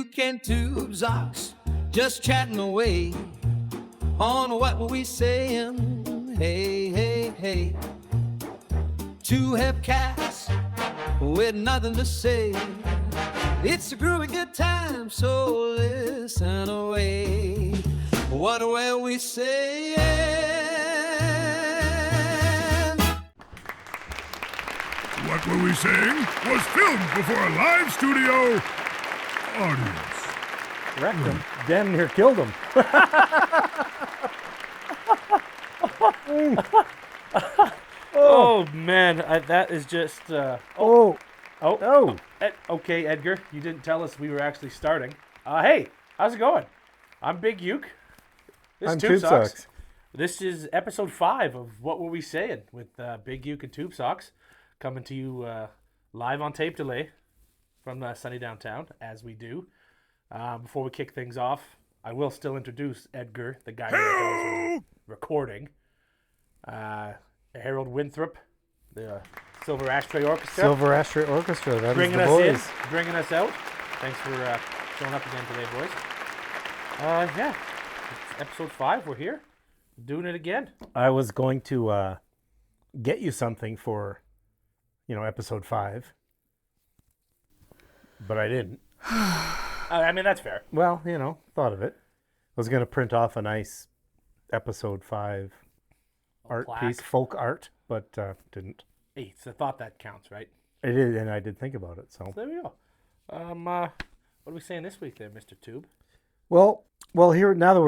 Uke and Tubes Ox, just chatting away on what were we saying? Hey, hey, hey. Two hep cats with nothing to say. It's a groovy good time, so listen away. What were we saying? What Were We Saying was filmed before a live studio audience. Wrecked him. Damn near killed him. Oh man, that is just. Okay, Edgar, you didn't tell us we were actually starting. Hey, how's it going? I'm Big Uke. This I'm is Tube Tube Socks. Socks. This is episode 5 of What Were We Saying with Big Uke and Tube Socks, coming to you live on tape delay from sunny downtown, as we do. Before we kick things off, I will still introduce Edgar, the guy who was recording. Harold Winthrop, the Silver Ashtray Orchestra. Silver Ashtray Orchestra, that bringing is the us boys. in, bringing us out. Thanks for showing up again today, boys. Yeah, it's episode 5. We're here, doing it again. I was going to get you something for, episode 5, but I didn't. I mean, that's fair. Well, thought of it. I was going to print off a nice episode 5 art plaque. piece, folk art, but didn't. Hey, it's the thought that counts, right? It is, and I did think about it. So There we go. What are we saying this week, there, Mr. Tube? well, here now that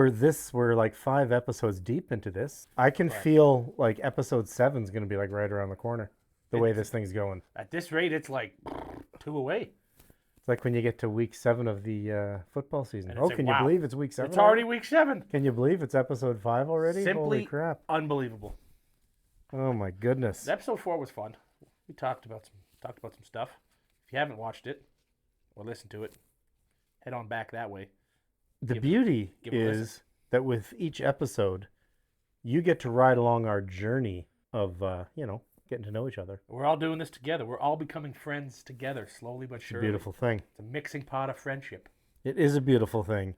we're like 5 episodes deep into this, I can feel like episode 7 is going to be like right around the corner. The way this thing's going, At this rate, it's like 2 away. it's like when you get to week 7 of the football season. And Oh, it's like, can wow, you believe it's week 7? It's already week 7. Can you believe it's episode 5 already? Simply Holy crap! unbelievable. Oh my goodness! Episode 4 was fun. We talked about some stuff. If you haven't watched it or listened to it, head on back that way. The beauty give it a listen. is that with each episode, you get to ride along our journey of getting to know each other. We're all doing this together. We're all becoming friends together, slowly but It's a surely. beautiful thing. It's a mixing pot of friendship. It is a beautiful thing,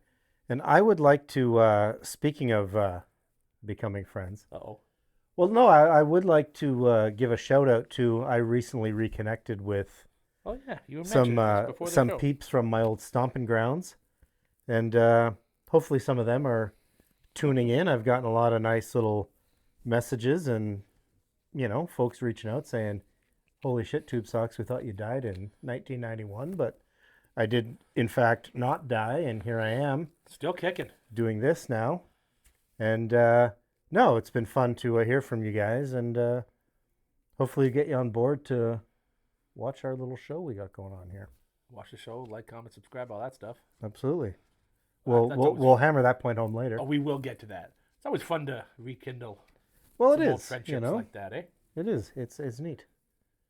and I would like to. Speaking of becoming friends, Uh-oh. well, no, I would like to give a shout out to. I recently reconnected with Oh, yeah. You were mentioning this before the some show. peeps from my old stomping grounds, and hopefully some of them are tuning in. I've gotten a lot of nice little messages and folks reaching out saying, "Holy shit, Tube Socks, we thought you died in 1991, but I did in fact not die, and here I am Still kicking. doing this now." And no, it's been fun to hear from you guys, and hopefully get you on board to watch our little show we got going on here. Watch the show, like, comment, subscribe, all that stuff. Absolutely. That's always We'll hammer that point home later. Oh, we will get to that. It's always fun to rekindle Well, it some old is. friendships like that, eh? It is. It's neat.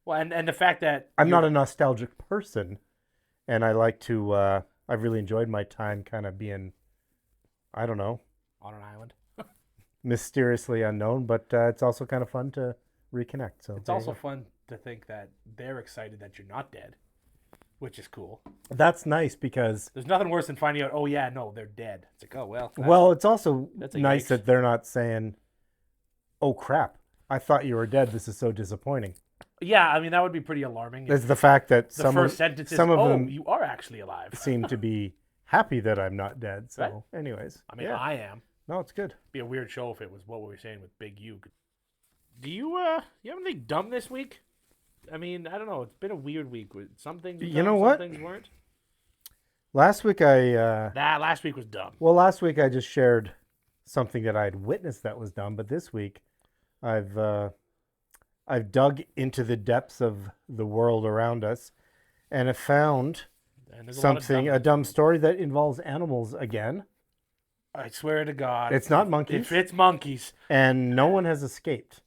Well, and the fact that I'm not a nostalgic person, and I like to. I've really enjoyed my time, kind of being, I don't know, on an island. mysteriously unknown. But it's also kind of fun to reconnect. So It's also fun to think that they're excited that you're not dead, which is cool. that's nice because There's nothing worse than finding out, oh yeah, no, they're dead. It's like, oh well. it's also that's a nice yikes. that they're not saying, "Oh crap, I thought you were dead. This is so disappointing." Yeah, I mean that would be pretty alarming. It's the fact that the first sentence is, some of oh, them you are actually alive. seem to be happy that I'm not dead. So, Right. anyways, I mean, yeah. I am. No, it's good. Be a weird show if it was what we were saying with Big U. Do you have anything dumb this week? I mean, I don't know. It's been a weird week. Some things were You dumb, know what? Some things weren't. Last week Last week was dumb. last week I just shared something that I had witnessed that was dumb, but this week I've dug into the depths of the world around us and have found And there's a lot of something, a dumb story that involves animals again. I swear to God. It's not monkeys, If it's monkeys. and no one has escaped.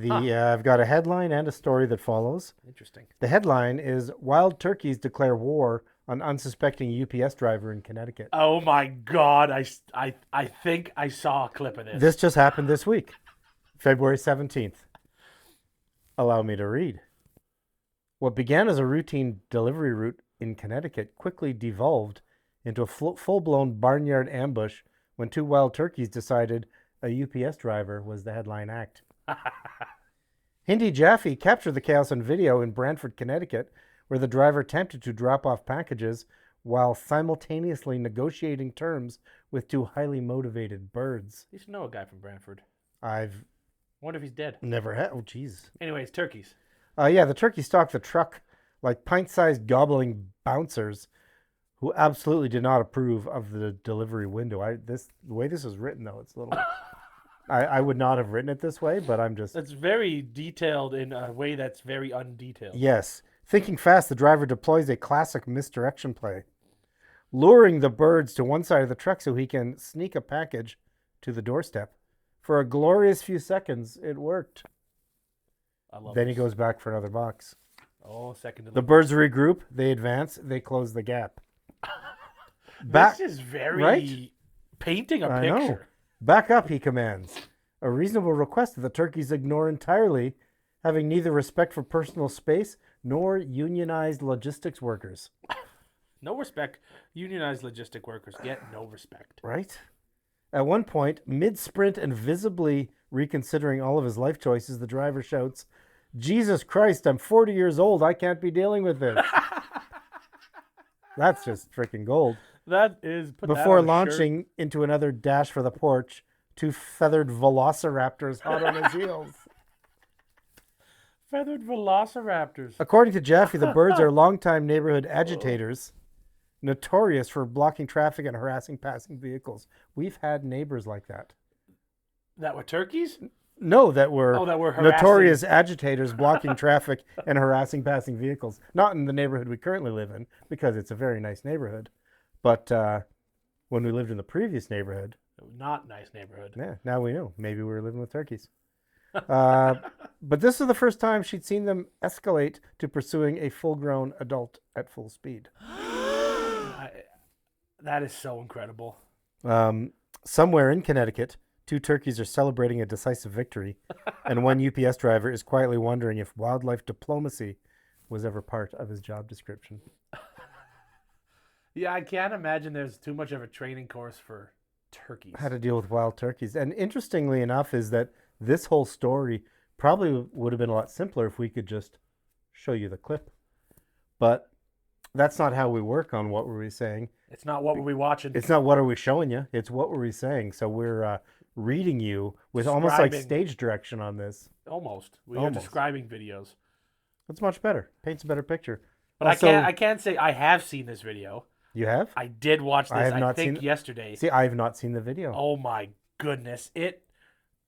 I've got a headline and a story that follows. Interesting. The headline is "Wild Turkeys Declare War on Unsuspecting UPS Driver in Connecticut." Oh my God. I think I saw a clip of this. This just happened this week, February 17th. Allow me to read. What began as a routine delivery route in Connecticut quickly devolved into a full-blown barnyard ambush when two wild turkeys decided a UPS driver was the headline act. Hindi Jaffe captured the chaos on video in Brantford, Connecticut, where the driver attempted to drop off packages while simultaneously negotiating terms with two highly motivated birds. You should know a guy from Brantford. I've Wonder if he's dead. never had. Oh, jeez. Anyways, turkeys. Yeah, the turkey stalked the truck like pint-sized gobbling bouncers who absolutely did not approve of the delivery window. The way this is written, though, it's a little... I would not have written it this way, but I'm just... It's very detailed in a way that's very undetailed. Yes. Thinking fast, the driver deploys a classic misdirection play, luring the birds to one side of the truck so he can sneak a package to the doorstep. For a glorious few seconds, it worked. I love Then this. he goes back for another box. Oh, second to The birds regroup, they advance, they close the gap. This is very right? painting a I picture. know. Back up, he commands. A reasonable request that the turkeys ignore entirely, having neither respect for personal space nor unionized logistics workers. No respect. Unionized logistic workers get no respect. Right? At one point, mid-sprint and visibly reconsidering all of his life choices, the driver shouts, "Jesus Christ, I'm 40 years old. I can't be dealing with this." That's just freaking gold. That is... Put that Before on a launching into another dash for the porch, two feathered velociraptors hot on his heels. shirt. Feathered velociraptors. According to Jaffe, the birds are longtime neighborhood agitators, notorious for blocking traffic and harassing passing vehicles. We've had neighbors like that. That were turkeys? No, that were, Oh, that were harassing. notorious agitators blocking traffic and harassing passing vehicles. Not in the neighborhood we currently live in, because it's a very nice neighborhood. But when we lived in the previous neighborhood, Not nice neighborhood. yeah, now we know. Maybe we were living with turkeys. But this is the first time she'd seen them escalate to pursuing a full-grown adult at full speed. That is so incredible. Somewhere in Connecticut, two turkeys are celebrating a decisive victory, and one UPS driver is quietly wondering if wildlife diplomacy was ever part of his job description. Yeah, I can't imagine there's too much of a training course for turkeys. How to deal with wild turkeys. And interestingly enough is that this whole story probably would have been a lot simpler if we could just show you the clip. But that's not how we work on What Were We Saying. It's not what were we watching. It's not what are we showing you. It's what were we saying. So we're reading you with almost like Describing. stage direction on this. Almost. We Almost. are describing videos. That's much better. Paints a better picture. But Also- I can't say I have seen this video. You have? I did watch this, I have I not think, seen- yesterday. See, I have not seen the video. Oh my goodness.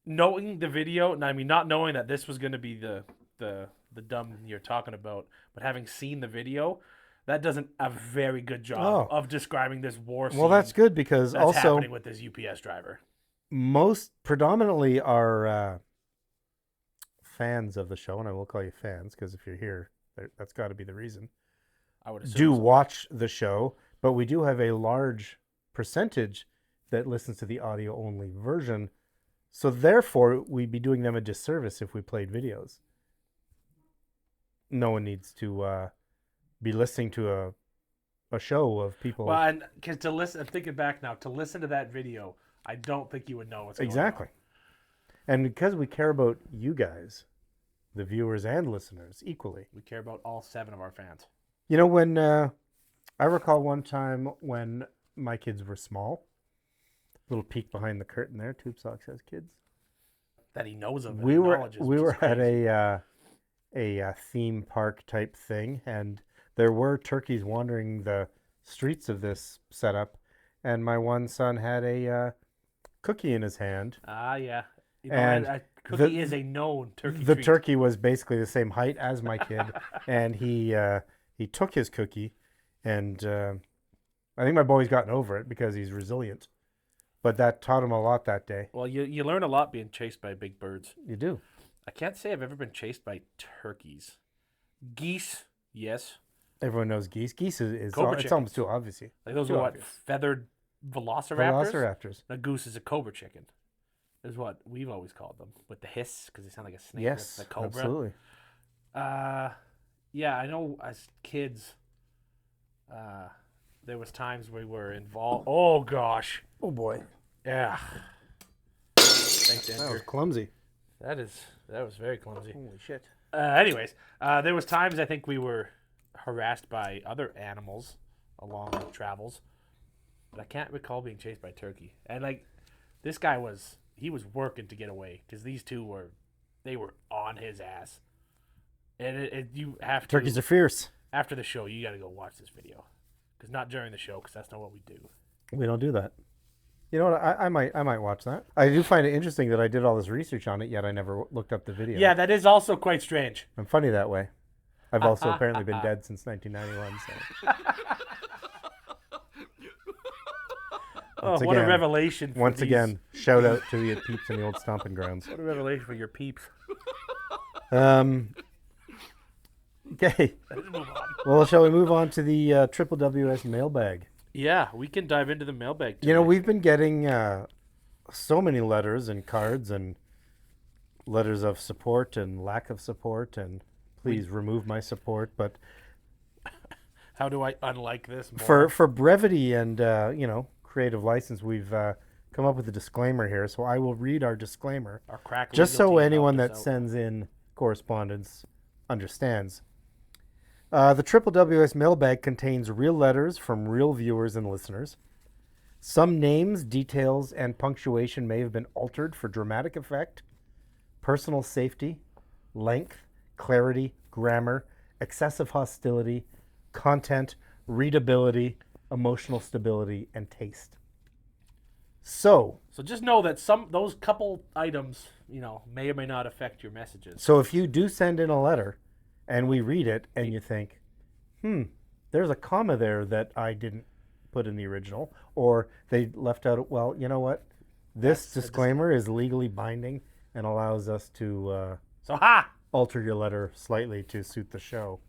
Knowing the video, and I mean not knowing that this was going to be the dumb you're talking about, but having seen the video, that does a very good job of describing this war scene. Well, that's good because that's also happening with this UPS driver. most predominantly are fans of the show, and I will call you fans because if you're here, that's got to be the reason. I would assume Do so. watch the show, but we do have a large percentage that listens to the audio only version. So therefore, we'd be doing them a disservice if we played videos. No one needs to be listening to a show of people. Well, and because to listen, I'm thinking back now, to listen to that video, I don't think you would know what's going Exactly. on. And because we care about you guys, the viewers and listeners, equally. We care about all 7 of our fans. You know, when I recall one time when my kids were small, little peek behind the curtain there, Tube Socks has kids. That he knows of. And We were acknowledges, we which were is at crazy. a theme park type thing, and there were turkeys wandering the streets of this setup, and my one son had a cookie in his hand. Ah, yeah. You know, And a cookie is a known turkey The treat. turkey was basically the same height as my kid, and he took his cookie, and I think my boy's gotten over it because he's resilient. But that taught him a lot that day. Well, you learn a lot being chased by big birds. You do. I can't say I've ever been chased by turkeys. Geese, yes. Everyone knows geese. Geese is Cobra it's chickens. almost too obvious. Like those Too are what, obvious. feathered velociraptors? Velociraptors. A goose is a cobra chicken. Is what we've always called them, with the hiss, because they sound like a snake. Yes, The cobra. absolutely. Yeah, I know as kids, There was times we were involved. Oh gosh. Oh boy, Yeah. Thanks, that was Edgar. clumsy. That was very clumsy. Holy shit. Anyways, there was times I think we were harassed by other animals along the travels, but I can't recall being chased by a turkey. And like, this guy was working to get away because these two were on his ass. And you have to. Turkeys are fierce. After the show, you got to go watch this video, because not during the show, because that's not what we do. We don't do that. You know what? I might watch that. I do find it interesting that I did all this research on it, yet I never looked up the video. Yeah, that is also quite strange. I'm funny that way. I've also apparently been dead since 1991. So. Oh, what a revelation! Once again, shout out to the peeps in the old stomping grounds. What a revelation for your peeps. Okay. Let's move on. Well, shall we move on to the WWWS Mailbag? Yeah, we can dive into the mailbag today. You know, we've been getting so many letters and cards and letters of support and lack of support and please remove my support. But how do I unlike this more? for brevity and creative license, we've come up with a disclaimer here. So I will read our disclaimer, Our crack just legal so team anyone helped that us out. sends in correspondence understands. The WWWS Mailbag contains real letters from real viewers and listeners. Some names, details, and punctuation may have been altered for dramatic effect, personal safety, length, clarity, grammar, excessive hostility, content, readability, emotional stability, and taste. So just know that those couple items, may or may not affect your messages. if you do send in a letter and we read it and you think, there's a comma there that I didn't put in the original, or they left out, well, you know what? This disclaimer is legally binding and allows us to alter your letter slightly to suit the show.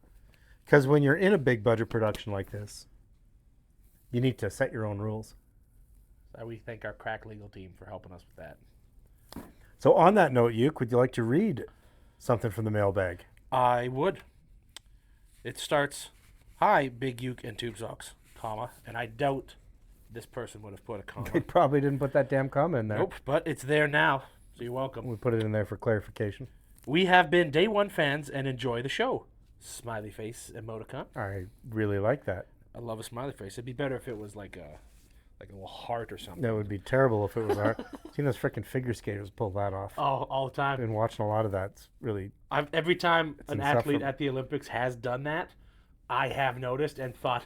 Because when you're in a big budget production like this, you need to set your own rules. So we thank our crack legal team for helping us with that. So on that note, Uke, would you like to read something from the mailbag? I would. It starts, "Hi, Big Uke and Tube Socks, comma," and I doubt this person would have put a comma. They probably didn't put that damn comma in there. Nope, but it's there now, so you're welcome. We put it in there for clarification. "We have been day one fans and enjoy the show." Smiley face emoticon. I really like that. I love a smiley face. It'd be better if it was like a little heart or something. That would be terrible if it was our. Seen those freaking figure skaters pull that off. All the time. Been watching a lot of that. It's really. Every time an athlete insufferable. at the Olympics has done that, I have noticed and thought,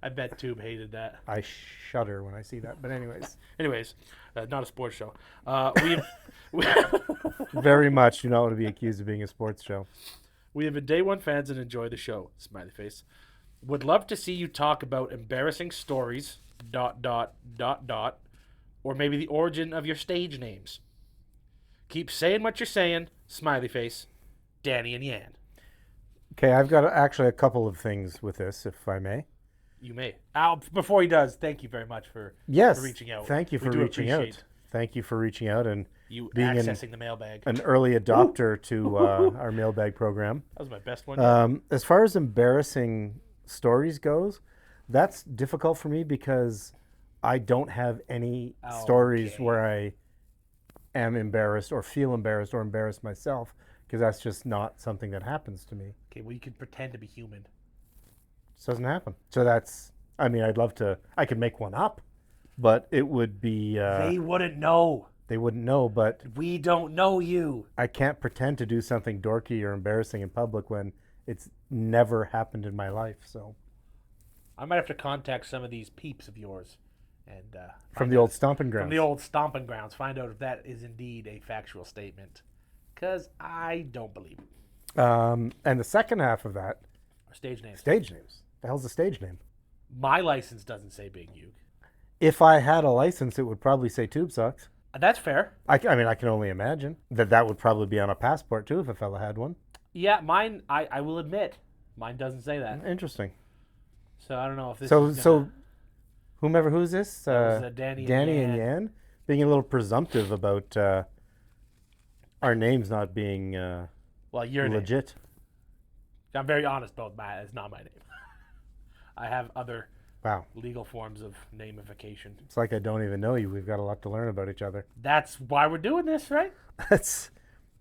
I bet Tube hated that. I shudder when I see that. But Anyways, not a sports show. We very much do not want to be accused of being a sports show. We have been day one fans and enjoy the show. Smiley face. Would love to see you talk about embarrassing stories. ... Or maybe the origin of your stage names. Keep saying what you're saying. Smiley face. Danny and Yan. Okay, I've got actually a couple of things with this, if I may. You may. Before he does, thank you very much for reaching out. Thank you for We do reaching appreciate out. Thank you for reaching out and you being accessing the mailbag. an early adopter to our mailbag program. That was my best one. As far as embarrassing stories goes, that's difficult for me because I don't have any stories where I am embarrassed or feel embarrassed or embarrassed myself, because that's just not something that happens to me. Okay, well, you can pretend to be human. It just doesn't happen. So I'd love to, I could make one up, but it would be... they wouldn't know. They wouldn't know, but... We don't know you. I can't pretend to do something dorky or embarrassing in public when it's never happened in my life, so... I might have to contact some of these peeps of yours. And from the old stomping grounds. From the old stomping grounds. Find out if that is indeed a factual statement. Because I don't believe it. And the second half of that... Our stage names. Stage names. The hell's a stage name? My license doesn't say Big Uke. If I had a license, it would probably say Tube Socks. That's fair. I mean, I can only imagine that would probably be on a passport, too, if a fella had one. Yeah, mine, I will admit, mine doesn't say that. Interesting. So I don't know if this So who's this? Danny and Yan being a little presumptive about our names not being well, your legit. name. I'm very honest about that. It's not my name. I have other Wow. legal forms of namification. It's like I don't even know you. We've got a lot to learn about each other. That's why we're doing this, right? It's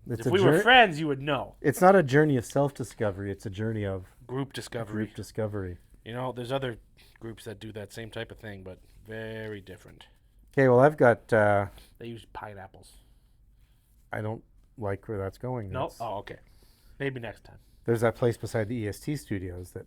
If we were friends, you would know. It's not a journey of self-discovery. It's a journey of Group discovery. group discovery. You know, there's other groups that do that same type of thing, but very different. Okay, well, I've got... They use pineapples. I don't like where that's going. No? Oh, okay. Maybe next time. There's that place beside the EST studios that...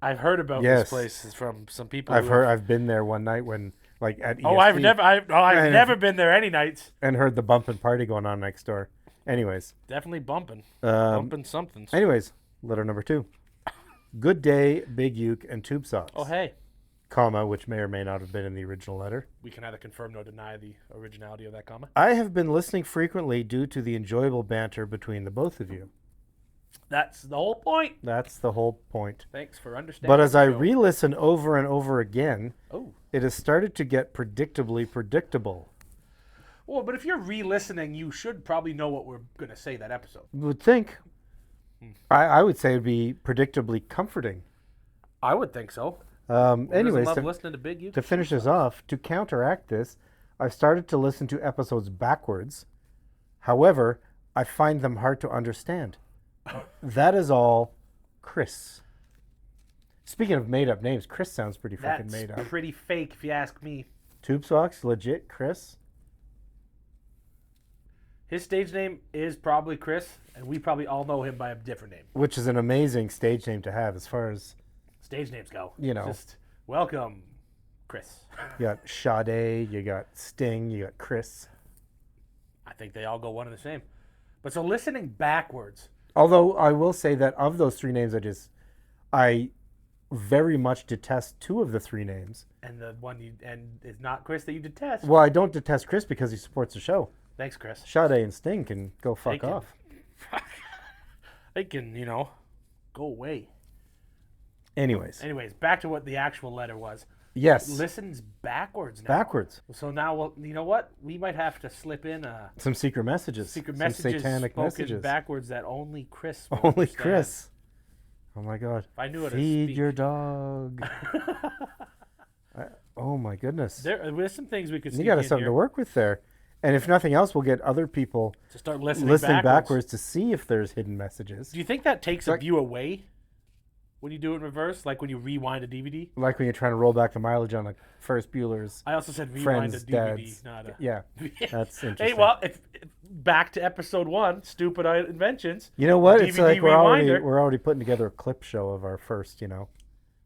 I've heard about this place from some people. I've been there one night when, like, at EST. I've never been there any nights. And heard the bumping party going on next door. Anyways. Definitely bumping. Bumping something. Anyways, letter number 2. Good day, Big Uke, and Tube Socks. Oh, hey. Comma, which may or may not have been in the original letter. We can neither confirm nor deny the originality of that comma. I have been listening frequently due to the enjoyable banter between the both of you. That's the whole point. That's the whole point. Thanks for understanding. But as I re-listen over and over again, Oh. it has started to get predictably predictable. Well, but if you're re-listening, you should probably know what we're going to say that episode. You would think. I would say it would be predictably comforting. I would think so. Anyways, love listening to Big Uke? to finish this off, to counteract this, I've started to listen to episodes backwards. However, I find them hard to understand. That is all, Chris. Speaking of made-up names, Chris sounds pretty fucking made up. That's pretty fake, if you ask me. Tube Socks, legit, Chris. His stage name is probably Chris, and we probably all know him by a different name. Which is an amazing stage name to have as far as, Stage names go. you know. Just welcome, Chris. You got Sade, you got Sting, you got Chris. I think they all go one and the same. But so listening backwards. Although I will say that of those 3 names, I very much detest 2 of the 3 names. And the one it's not Chris that you detest. Well, I don't detest Chris because he supports the show. Thanks, Chris. Sade and Sting can go fuck off. They can, go away. Anyways, back to what the actual letter was. yes, Listens backwards now. backwards. So now, well, you know what? We might have to slip in Some secret messages. secret some messages satanic spoken messages. backwards that only Chris will Only understand. Chris. Oh my God. If I knew how to Feed speak. your dog. Oh my goodness. There's some things we could You sneak got in something here to work with there. And if nothing else, we'll get other people to start listening backwards to see if there's hidden messages. Do you think that takes a view away when you do it in reverse? Like when you rewind a DVD? Like when you're trying to roll back the mileage on like Ferris Bueller's. I also said rewind Friends, a DVD, dads. not a... Yeah, that's interesting. Hey, well, if back to episode 1, Stupid Inventions. You know what? It's DVD like we're rewinder. already putting together a clip show of our first,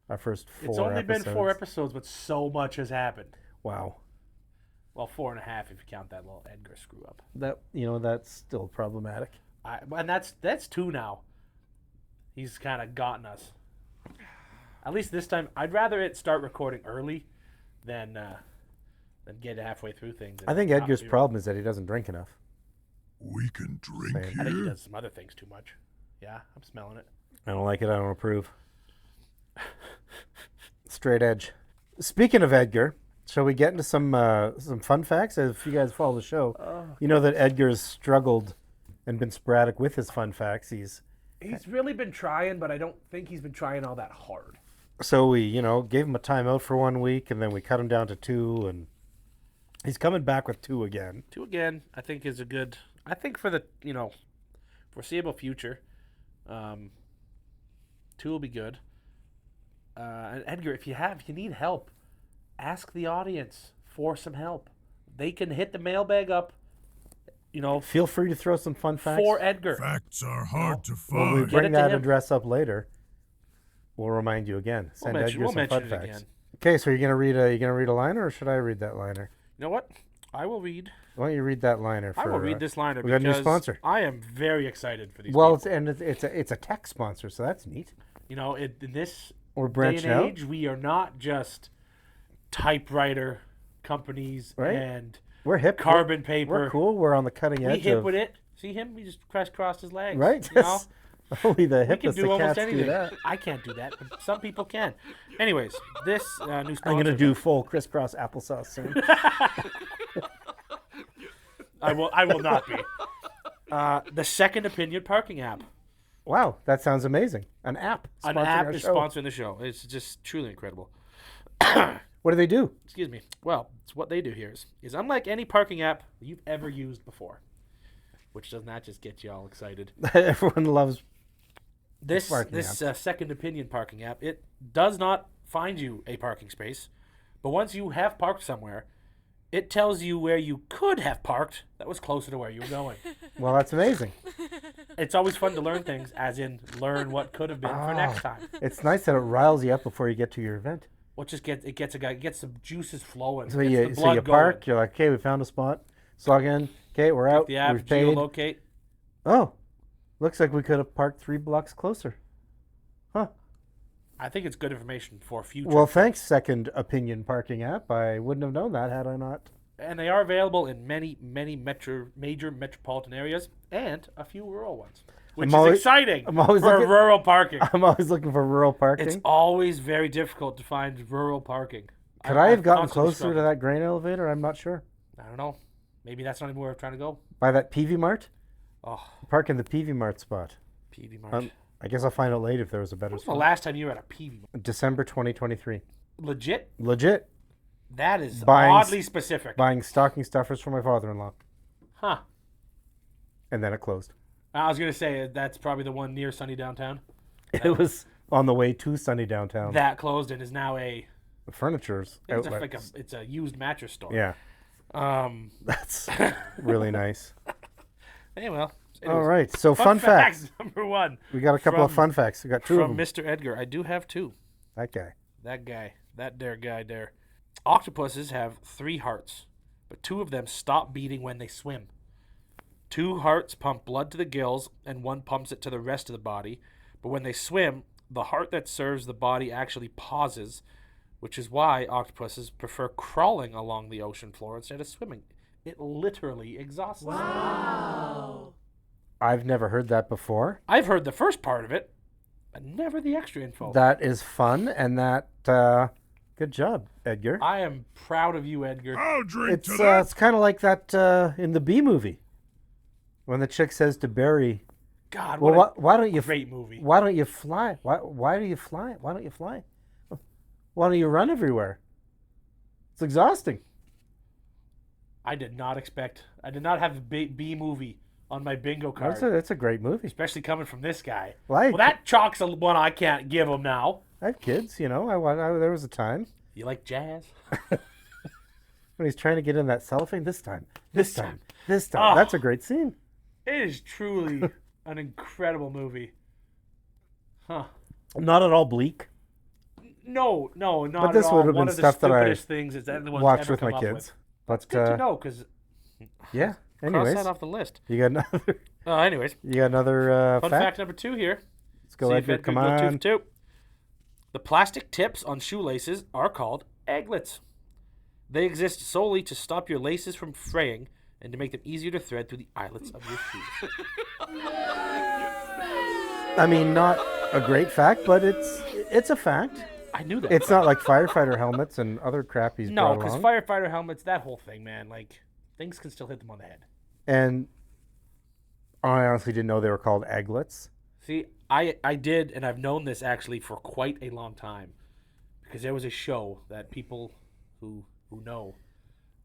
our first 4 It's only episodes. been 4 episodes, but so much has happened. Wow. Well, 4.5 if you count that little Edgar screw up. That's still problematic. And that's 2 now. He's kind of gotten us. At least this time, I'd rather it start recording early than get halfway through things. I think Edgar's problem is that he doesn't drink enough. We can drink Same. here. I think he does some other things too much. Yeah, I'm smelling it. I don't like it. I don't approve. Straight edge. Speaking of Edgar, shall we get into some fun facts? If you guys follow the show, you know that Edgar's struggled and been sporadic with his fun facts. He's really been trying, but I don't think he's been trying all that hard. So we, gave him a timeout for 1 week, and then we cut him down to 2, and he's coming back with 2 again. 2 again, I think is a good. I think for the foreseeable future, 2 will be good. And Edgar, if you need help, ask the audience for some help. They can hit the mailbag up. Feel free to throw some fun facts. For Edgar. Facts are hard to When we find. bring it to that him. address up later, we'll remind you again. Send Edgar we'll some mention fun it facts. again. Okay, so you're gonna read a liner, or should I read that liner? You know what? I will read. Why don't you read that liner? I will read this liner we got a new because sponsor. I am very excited for these. Well, people. it's a tech sponsor, so that's neat. In this We're day branching and out. age, we are not just typewriter companies Right. and We're hip. carbon paper. We're cool. We're on the cutting We edge hip of with it. See him? He just crisscrossed his legs. right. You know? Only the We can hippest do of almost cats anything. do that. I can't do that, but some people can. Anyways, this new sponsor. I'm gonna do full crisscross applesauce soon. I will not be. The Second Opinion parking app. Wow, that sounds amazing. An app. An sponsoring app our is show. sponsoring the show. It's just truly incredible. What do they do? Excuse me. Well, it's what they do here is unlike any parking app you've ever used before, which does not just get you all excited. Everyone loves This parking second opinion parking app, it does not find you a parking space, but once you have parked somewhere, it tells you where you could have parked that was closer to where you were going. Well, that's amazing. It's always fun to learn things, as in learn what could have been for next time. It's nice that it riles you up before you get to your event. Well, it gets some juices flowing. So gets the you blood park, going. you're like, okay, we found a spot. Log in. Okay, we're out. The app, We've paid. geolocate. Oh, looks like we could have parked 3 blocks closer. Huh. I think it's good information for future. Well, thanks, second opinion parking app. I wouldn't have known that had I not. And they are available in many major metropolitan areas and a few rural ones, which is exciting I'm always for looking- rural parking. I'm always looking for rural parking. It's always very difficult to find rural parking. Could I have gotten constantly closer to that grain elevator? I'm not sure. I don't know. Maybe that's not even where I'm trying to go. By that Peavy Mart? Oh, Park in the Peavy Mart spot. PV Mart. I guess I'll find out later if there was a better When was the spot. last time you were at a PV Mart? December 2023. Legit? Legit. That is Buying oddly specific. Buying stocking stuffers for my father-in-law. Huh. And then it closed. I was going to say that's probably the one near sunny downtown. It was on the way to sunny downtown. That closed and is now a Furniture's outlet. it's a used mattress store. Yeah, that's really nice. Hey, well. All right, so fun facts. Number one. We got a couple of fun facts. We got 2 of From them. Mr. Edgar. I do have 2. That guy. That guy. That there guy there. Octopuses have 3 hearts, but 2 of them stop beating when they swim. 2 hearts pump blood to the gills, and 1 pumps it to the rest of the body. But when they swim, the heart that serves the body actually pauses, which is why octopuses prefer crawling along the ocean floor instead of swimming. It literally exhausts them. I've never heard that before. I've heard the first part of it, but never the extra info. That is fun, and that good job, Edgar. I am proud of you, Edgar. I'll drink to It's that. it's kind of like that in the Bee movie, when the chick says to Barry, God, "Well, what why don't a you great movie. Why don't you fly? Why do you fly? Why don't you fly? Why don't you run everywhere? It's exhausting." I did not have the B movie on my bingo card, It's a great movie. especially coming from this guy. Like, Well, that chalk's one I can't give him now. I have kids, you know. There was a time You like jazz? when he's trying to get in that cellophane. This time. Oh. That's a great scene. It is truly an incredible movie. Huh. Not at all bleak. No, not But this at all. would have One been of the stuff that I stupidest things is anyone's Watched ever with my come up kids. That's But good to know, because yeah. cross Anyways, that off the list. you got another. Anyways, You got another fun fact number 2 here. Let's go, See if Edgar. Edgar Come goes 2 on. for 2. The plastic tips on shoelaces are called eglets. They exist solely to stop your laces from fraying and to make them easier to thread through the eyelets of your shoes. I mean, not a great fact, but it's a fact. I knew that. It's not like firefighter helmets and other crap he's No, brought because along. firefighter helmets, that whole thing, man, like, things can still hit them on the head. And I honestly didn't know they were called eglets. See, I did, and I've known this actually for quite a long time, because there was a show that people who know,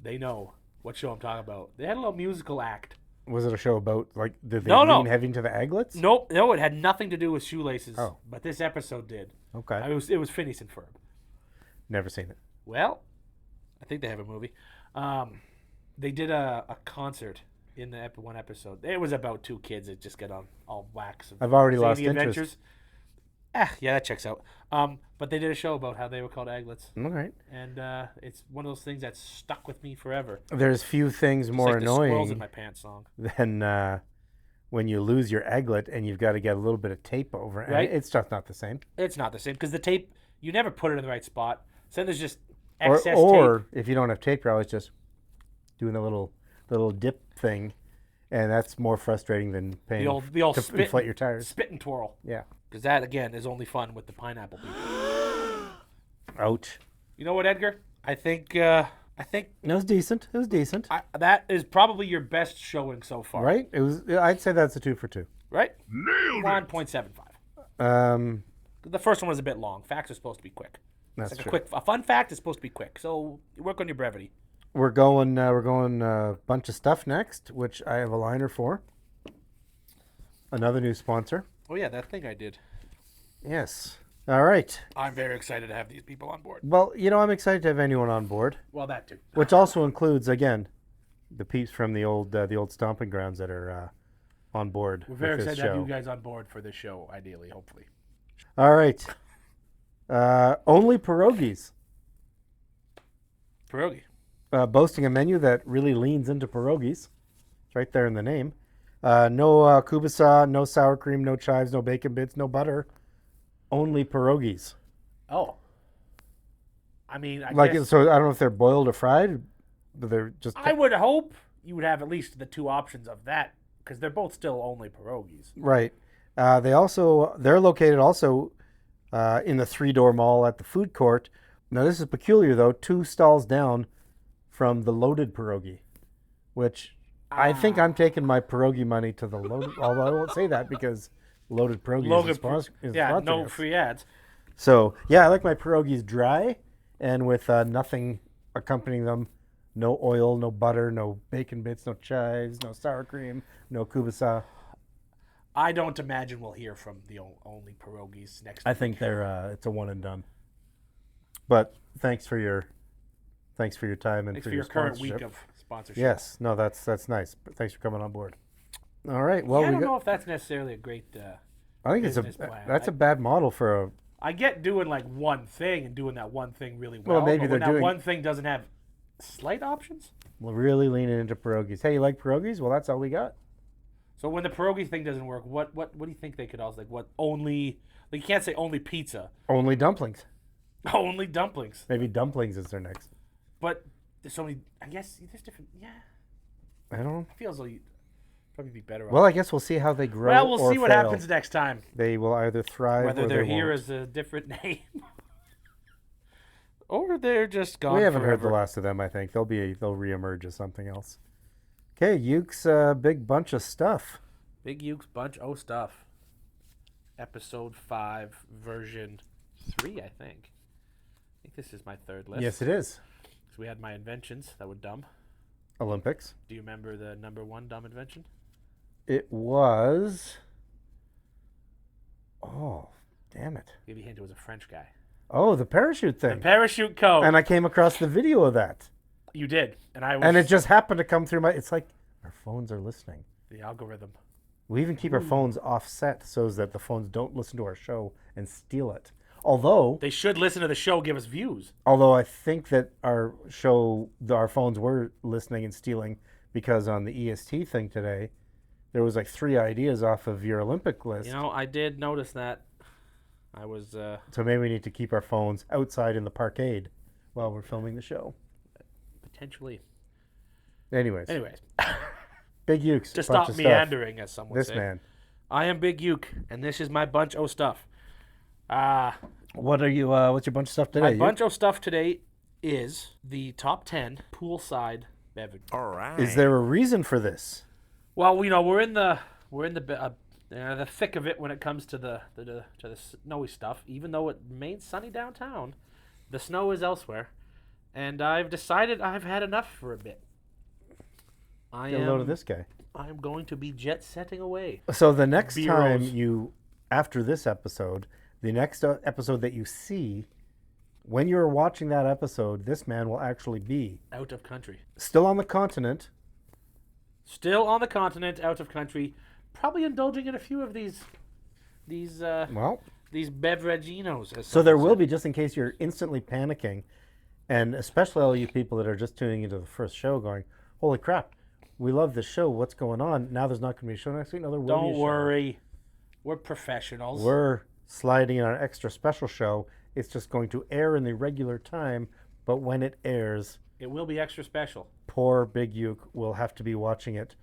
they know what show I'm talking about. They had a little musical act. Was it a show about, like, did they No. lean heavy into the eglets? Nope, no, it had nothing to do with shoelaces. Oh. But this episode did. Okay. It was Phineas and Ferb. Never seen it. Well, I think they have a movie. They did a concert in the one episode. It was about 2 kids that just get on all wax. And I've already zany lost interest. adventures. Yeah, that checks out. But they did a show about how they were called eglets. All right. And it's one of those things that stuck with me forever. There's few things It's more like the squirrels in annoying my pants song. than when you lose your eglet and you've got to get a little bit of tape over it. Right. It's just not the same. It's not the same because the tape, you never put it in the right spot. So then there's just Or, excess or tape. if you don't have tape, you're always just doing the little dip thing, and that's more frustrating than paying The old to spit, inflate your tires. spit and twirl. Yeah. Because that, again, is only fun with the pineapple people. Ouch. You know what, Edgar? I think It was decent. It was decent. that is probably your best showing so far. Right? It was. I'd say that's a 2 for 2. right? Nailed it. 1.75. The first one was a bit long. Facts are supposed to be quick. That's It's like true. a fun fact is supposed to be quick. So work on your brevity. We're going bunch of stuff next, which I have a liner for. Another new sponsor. Oh yeah, that thing I did. Yes. All right. I'm very excited to have these people on board. Well, I'm excited to have anyone on board, Well, that too. which also includes, again, the peeps from the old stomping grounds that are on board. We're very with this excited to have show. you guys on board for this show, ideally, hopefully. All right. Only pierogies. Pierogi. Boasting a menu that really leans into pierogies. It's right there in the name. No kubasa, no sour cream, no chives, no bacon bits, no butter. Only pierogies. Oh. I mean, I Like guess so, I don't know if they're boiled or fried, but they're just I would hope you would have at least the two options of that, because they're both still only pierogies. right. They're located also in the three-door mall at the food court. Now this is peculiar though. 2 stalls down from the loaded pierogi, which I think I'm taking my pierogi money to the loaded. Although I won't say that because loaded pierogi is yeah, sponsoring no us. free ads. So yeah, I like my pierogies dry and with nothing accompanying them. No oil, no butter, no bacon bits, no chives, no sour cream, no kubasa. I don't imagine we'll hear from the only pierogies next I week. think it's a one and done. But thanks for your time and Thanks for for your your current sponsorship. week of sponsorship. Yes, no, that's nice. But thanks for coming on board. All right, well Yeah, I we don't got. know if that's necessarily a great... I think business plan. that's a bad model for a. I get doing like one thing and doing that one thing really well. Well, maybe but when they're that doing- one thing doesn't have slight options. We're really leaning into pierogies. Hey, you like pierogies? Well, that's all we got. So when the pierogi thing doesn't work, what do you think they could also like? What only? Like you can't say only pizza, Only dumplings. only dumplings. Maybe dumplings is their next. But there's so many. I guess there's different. Yeah, I don't know. it feels like you'd probably be better. Well, off. I guess we'll see how they grow. Well, we'll or see what fail. happens next time. They will either thrive Whether or they're they here won't. as a different name, or they're just gone. We haven't heard forever. the last of them. I think they'll reemerge as something else. Okay, Yuke's big bunch of stuff. Big Uke's Bunch O Stuff. Episode 5, version 3, I think. I think this is my third list. Yes, it is. So we had my inventions that were dumb. Olympics. Do you remember the number 1 dumb invention? It was. Oh, damn it! Give you a hint, it was a French guy. Oh, the parachute The thing. parachute code. And I came across the video of that, You did. And I was and it just happened to come through my. It's like our phones are listening. the algorithm. We even keep our phones offset so that the phones don't listen to our show and steal it. Although They should listen to the show, give us views. I think that our phones were listening and stealing because on the EST thing today, there was like 3 ideas off of your Olympic list. You know, I did notice that. I was So maybe we need to keep our phones outside in the parkade while we're filming the show. potentially. Anyways, Big Ukes. To bunch stop of stuff. meandering, as some would This say. man. I am Big Uke, and this is my Bunch O Stuff. What are you? What's your bunch of stuff today? My Bunch O Stuff today is the top 10 poolside beverage. Is there a reason for this? Well, we're in the thick of it when it comes to the snowy stuff. Even though it remains sunny downtown, the snow is elsewhere, and I've decided I've had enough for a bit. Get a load of this guy. I am going to be jet setting away. So the next B-rolls. time after this episode, the next episode that you see, when you're watching that episode, this man will actually be Out of country. still on the continent. Still on the continent, out of country, probably indulging in a few of these Well, beveraginos. as so some there would will say. be, just in case you're instantly panicking, and especially all you people that are just tuning into the first show going, holy crap, we love this show. What's going on? Now there's not going to be a show next week. No, there will be a Don't show. worry, we're professionals. We're sliding in our extra special show. It's just going to air in the regular time, but when it airs, It will be extra special. poor Big Uke will have to be watching it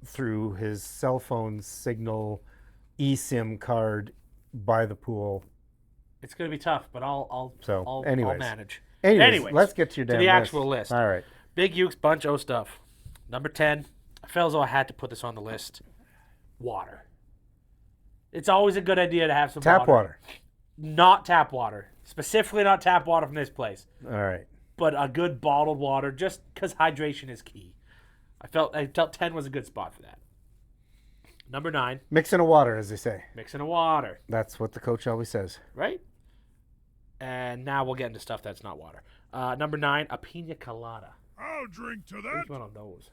through his cell phone signal eSIM card by the pool. It's going to be tough, but I'll anyways. manage. Anyways, let's get to your to damn the list. actual list. All right. Big Uke's Bunch O Stuff. Number 10. I felt as though I had to put this on the list. Water. It's always a good idea to have some Tap water. Not tap water. Specifically not tap water from this place. All right. But a good bottled water, just because hydration is key. I felt 10 was a good spot for that. Number 9. Mixing of water, as they say. Mixing of water. That's what the coach always says. Right? And now we'll get into stuff that's not water. Number 9, a pina colada. I'll drink to Which that. one of those?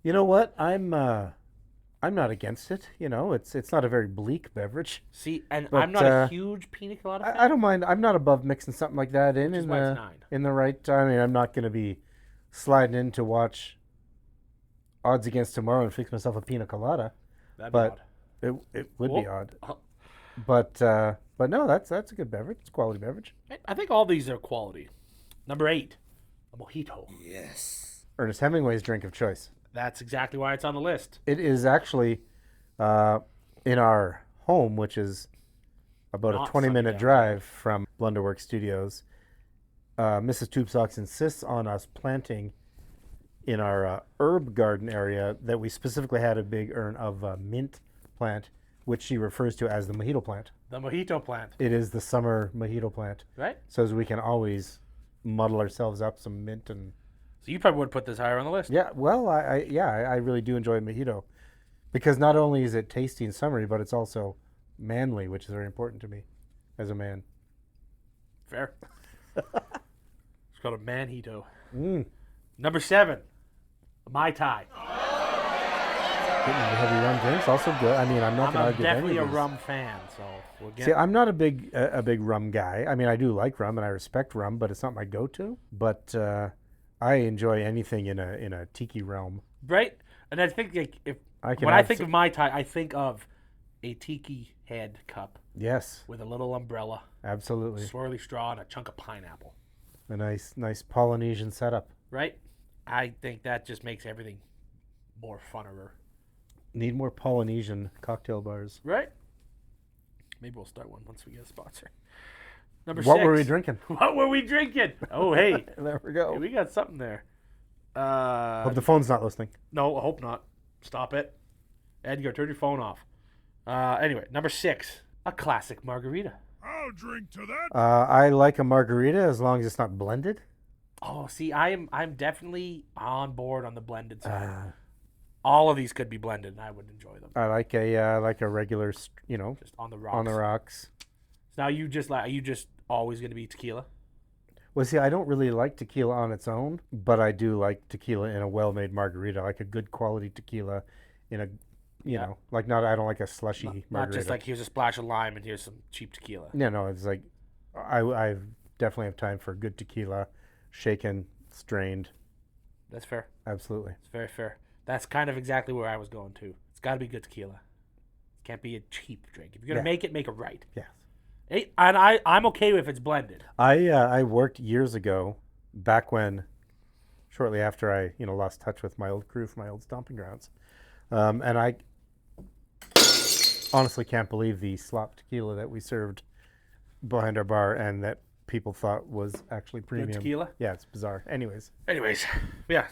You know what? I'm not against it. You know, it's not a very bleak beverage. See, and But, I'm not a huge pina colada fan. I don't mind. I'm not above mixing something like that in Which is in why the it's 9. in the right time. I mean, I'm not going to be sliding in to watch Odds Against Tomorrow and fix myself a pina colada. That'd but be odd. It would be Whoa. odd. But no, that's a good beverage. It's a quality beverage. I think all these are quality. Number 8, a mojito. Yes. Ernest Hemingway's drink of choice. That's exactly why it's on the list. It is actually in our home, which is about Not a 20-minute Sunny drive from Blunderworks Studios. Mrs. Tube Socks insists on us planting in our herb garden area that we specifically had a big urn of mint plant, which she refers to as the mojito plant. The mojito plant, It is the summer mojito plant, right? so as we can always muddle ourselves up some mint and So you probably would put this higher on the list. yeah. Well, I really do enjoy mojito because not only is it tasty and summery, but it's also manly, which is very important to me as a man. Fair. It's called a manjito. Mm. Number 7, a Mai Tai. Getting the heavy rum drinks also good. I mean, I'm not going to argue with any definitely a of these. rum fan, so we'll get. See, I'm not a big rum guy. I mean, I do like rum and I respect rum, but it's not my go-to. But I enjoy anything in a tiki realm. Right? And I think like, can when I have think of Mai Tai, I think of a tiki head cup Yes, with a little umbrella, absolutely. swirly straw, and a chunk of pineapple. A nice Polynesian setup. Right? I think that just makes everything more funner. Need more Polynesian cocktail bars. Right? Maybe we'll start one once we get a sponsor. Number 6. What were we drinking? What were we drinking? Oh, hey. There we go. We got something there. Hope the phone's not listening. No, I hope not. Stop it. Edgar, turn your phone off. Anyway, number 6, a classic margarita. I'll drink to that. I like a margarita as long as it's not blended. Oh, see, I'm definitely on board on the blended side. All of these could be blended, and I would enjoy them. I like a regular, Just on the rocks. on the rocks. So now are you just always going to be tequila? Well, see, I don't really like tequila on its own, but I do like tequila in a well-made margarita. I like a good quality tequila in a, you know, like I don't like a slushy margarita. Not just like here's a splash of lime and here's some cheap tequila. No, it's like I definitely have time for good tequila, shaken, strained. That's fair. Absolutely. It's very fair. That's kind of exactly where I was going to. It's got to be good tequila. It can't be a cheap drink. If you're gonna make it right. Yes. Hey, and I'm okay if it's blended. I worked years ago, back when, shortly after I lost touch with my old crew from my old stomping grounds, and I honestly can't believe the slop tequila that we served behind our bar and that people thought was actually premium. tequila? Yeah, it's bizarre. Anyways, Yeah,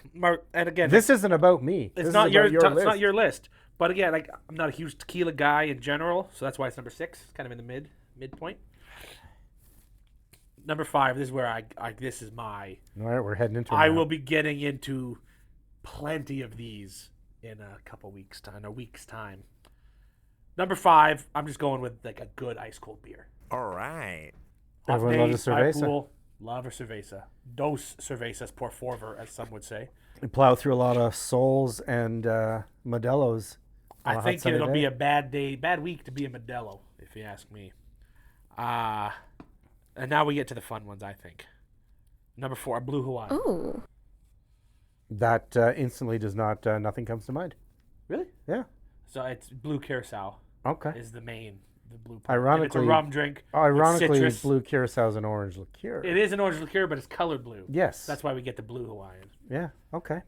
and again, this isn't about me. it's This not is your about it's not list. your list. But again, like I'm not a huge tequila guy in general, so that's why it's number 6, kind of in the midpoint. Number 5, this is where I this is my. All right, we're heading into it I now. will be getting into plenty of these in a week's time. Number 5, I'm just going with like a good ice cold beer. All right. Hot Everyone loves days, a high cerveza. pool, love a cerveza. Dos cervezas por favor, as some would say. We plow through a lot of Sols and Modelos. on I a hot think sunny it'll day. be a bad week to be a Modelo, if you ask me. And now we get to the fun ones, I think. Number 4, a Blue Hawaii. Ooh. That instantly does not. Nothing comes to mind. Really? Yeah. So it's Blue Curacao Okay. is the blue. Ironically, it's a rum drink. with Ironically, citrus. blue curacao is an orange liqueur. It is an orange liqueur, but it's colored blue. Yes. That's why we get the Blue Hawaiian. Yeah. Okay.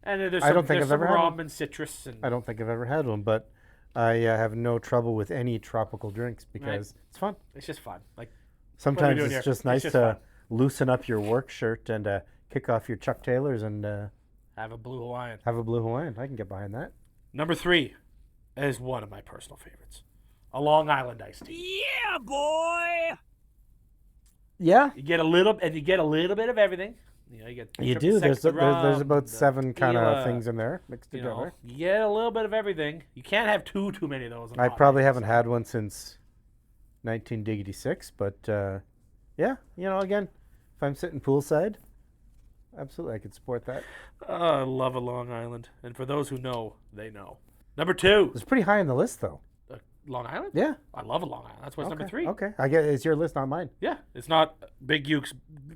And then there's I some, don't think there's I've ever some had rum one. and citrus and I don't think I've ever had one, but I have no trouble with any tropical drinks because it's fun. it's just fun. Like Sometimes doing it's here? just It's nice just to fun. loosen up your work shirt and kick off your Chuck Taylors and have a Blue Hawaiian. have a blue Hawaiian. I can get behind that. Number 3 is one of my personal favorites. A Long Island iced tea. Yeah, boy. Yeah, You get a little bit of everything. You know, you get you triple do. sec There's rum, about the 7 kind of tequila, things in there mixed You together. know, you get a little bit of everything. You can't have too many of those. on I hot probably days. haven't had one since 1986, but yeah, again, if I'm sitting poolside, absolutely, I could support that. I love a Long Island, and for those who know, they know. Number 2, It's pretty high on the list, though. Long Island. Yeah. I love a Long Island. That's why it's number 3. Okay, I get it's your list, not mine. Yeah, it's not Big Uke's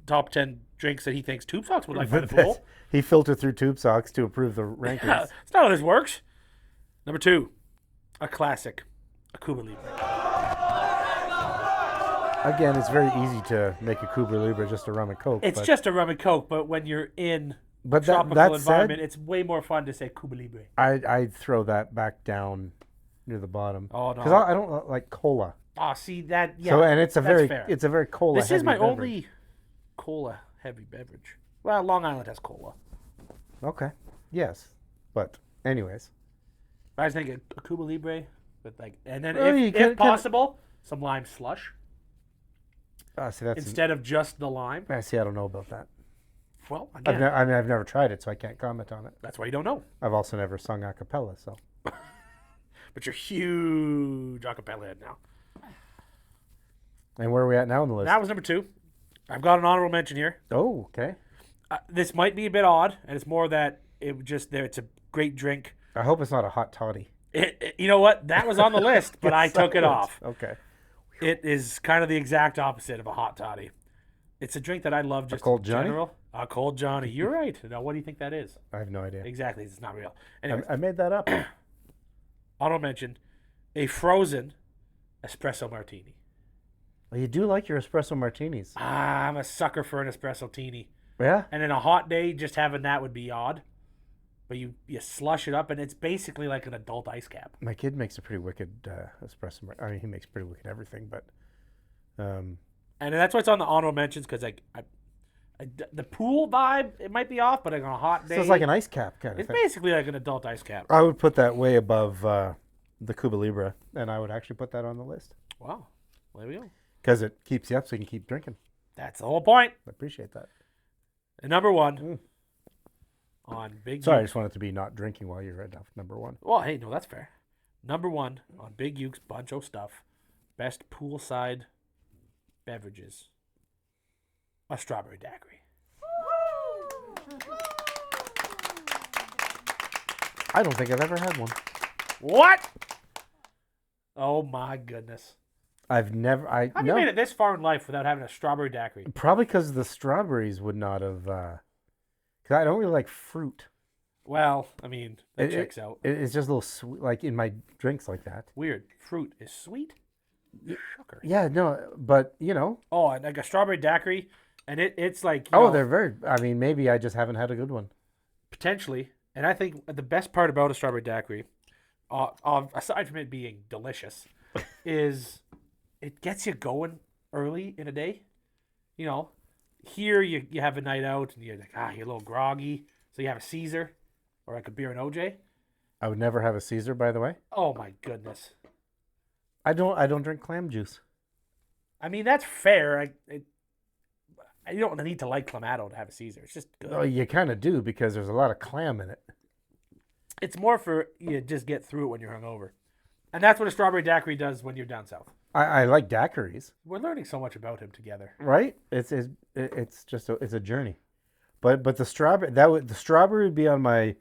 top 10 drinks that he thinks Tube Socks would like by the pool. He filtered through Tube Socks to approve the rankings. Yeah, it's not how this works. Number 2, a classic, a Cuba Libre. Again, it's very easy to make a Cuba Libre just a rum and coke. It's but, just a rum and coke, but when you're in but tropical that environment, said, it's way more fun to say Cuba Libre. I'd throw that back down near the bottom. Oh, no. Because I don't like cola. Oh, see that? Yeah. So and it's a that's fair. it's a very cola. This is my beverage. only cola heavy beverage. Well, Long Island has cola. Okay. Yes, but anyways, I was thinking a Cuba Libre, but and then Well, you if possible, some lime slush see that's instead of just the lime. see, I don't know about that. Well, I've again, I've never tried it, so I can't comment on it. that's why you don't know. I've also never sung a cappella, so. But you're huge acapella head now. And where are we at now on the list? That was number 2. I've got an honorable mention here. Oh, okay. This might be a bit odd, and it's more that it's a great drink. I hope it's not a hot toddy. You know what? That was on the list, but I took it off. Okay. It is kind of the exact opposite of a hot toddy. It's a drink that I love just Cold in Johnny? general. A Cold Johnny. You're right. Now, what do you think that is? I have no idea. Exactly. It's not real. Anyway, I made that up. honorable mention, a frozen espresso martini. Well, you do like your espresso martinis. I'm a sucker for an espresso teeny. Yeah? And in a hot day, just having that would be odd. But you slush it up, and it's basically like an adult ice cap. My kid makes a pretty wicked espresso. I mean, he makes pretty wicked everything, but And that's why it's on the honorable mentions, because the pool vibe, it might be off, but on a hot day, so it's like an ice cap kind of it's thing. basically like an adult ice cap. I would put that way above the Cuba Libre, and I would actually put that on the list Wow. There we go. because it keeps you up so you can keep drinking. That's the whole point. I appreciate that. And number 1 on Big Sorry, I Uke's. just wanted to be not drinking while you read off number 1. Well, hey, no, that's fair. Number 1 on Big Uke's Bunch of Stuff. Best poolside beverages. A strawberry daiquiri. I don't think I've ever had one. What? Oh my goodness. I've never. How have you made it this far in life without having a strawberry daiquiri? Probably because the strawberries would not have. Because I don't really like fruit. Well, I mean, that checks out. It's just a little sweet, like in my drinks like that. Weird. Fruit is sweet. Sugar. Yeah, no, but Oh, and like a strawberry daiquiri, and it's like they're very. I mean, maybe I just haven't had a good one. potentially. And I think the best part about a strawberry daiquiri, aside from it being delicious, is it gets you going early in a day. Here you have a night out and you're like, you're a little groggy, so you have a Caesar or like a beer and OJ. I would never have a Caesar, by the way. Oh my goodness. I don't drink clam juice. I mean, that's fair. You don't need to like Clamato to have a Caesar. It's just good. Oh, you kind of do because there's a lot of clam in it. It's more for you just get through it when you're hungover. And that's what a strawberry daiquiri does when you're down south. I like daiquiris. We're learning so much about him together. Right? It's just it's a journey. But the strawberry would be on my